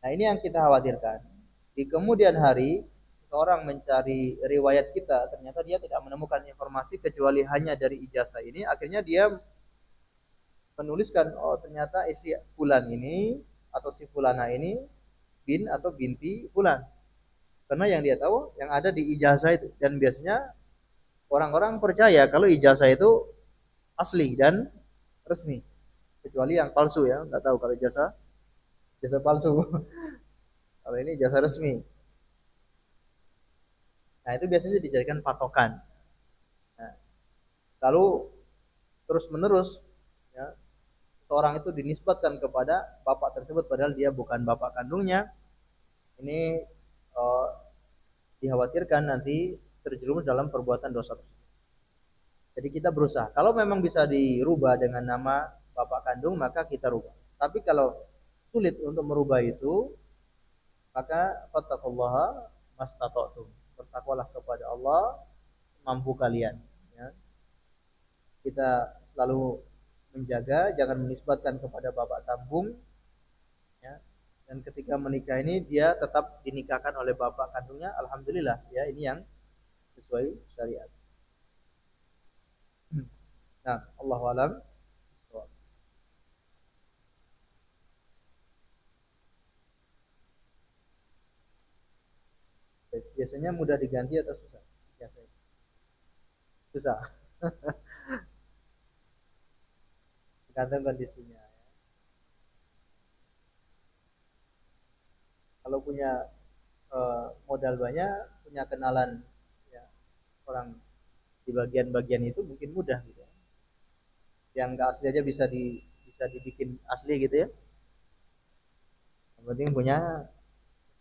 A: Nah ini yang kita khawatirkan. Di kemudian hari seorang mencari riwayat kita, ternyata dia tidak menemukan informasi kecuali hanya dari ijazah ini. Akhirnya dia menuliskan, oh ternyata isi fulan ini atau si fulana ini bin atau binti fulan. Karena yang dia tahu yang ada di ijazah itu. Dan biasanya orang-orang percaya kalau ijazah itu asli dan resmi. Kecuali yang palsu ya, nggak tahu kalau ijazah palsu. Kalau ini ijazah resmi. Nah itu biasanya dijadikan patokan. Nah, lalu terus menerus ya, seorang itu dinisbatkan kepada bapak tersebut padahal dia bukan bapak kandungnya. Ini uh, dikhawatirkan nanti terjerumus dalam perbuatan dosa tersebut. Jadi kita berusaha. Kalau memang bisa dirubah dengan nama bapak kandung maka kita rubah. Tapi kalau sulit untuk merubah itu, maka fattaqullaha mastata'tum. Bertakwalah kepada Allah mampu kalian. Ya. Kita selalu menjaga jangan menisbatkan kepada bapak sambung. Ya. Dan ketika menikah ini dia tetap dinikahkan oleh bapak kandungnya. Alhamdulillah ya ini yang sesuai syariat. Nah, Allah alam. Biasanya mudah diganti atau susah? Biasanya susah. Tergantung kondisinya. Kalau punya modal banyak, punya kenalan ya, orang di bagian-bagian itu mungkin mudah gitu ya. Yang nggak asli aja bisa dibikin asli gitu ya. Yang penting punya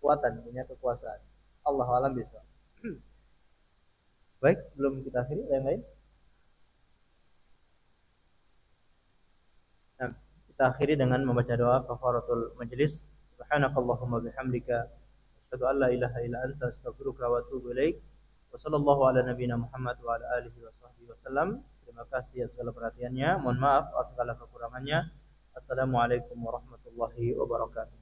A: kekuatan, punya kekuasaan. Allah alam bisa. Baik, sebelum kita akhiri, yang lain. Nah, kita akhiri dengan membaca doa kafaratul majlis. Subhanakallahumma bihamdika asyhadu an la ilaha illa anta astaghfiruka wa atubu ilaik. Wa sallallahu ala nabiyyina Muhammad wa ala alihi wa sahbihi wasallam. Terima kasih atas segala perhatiannya. Mohon maaf atas segala kekurangannya. Assalamualaikum warahmatullahi wabarakatuh.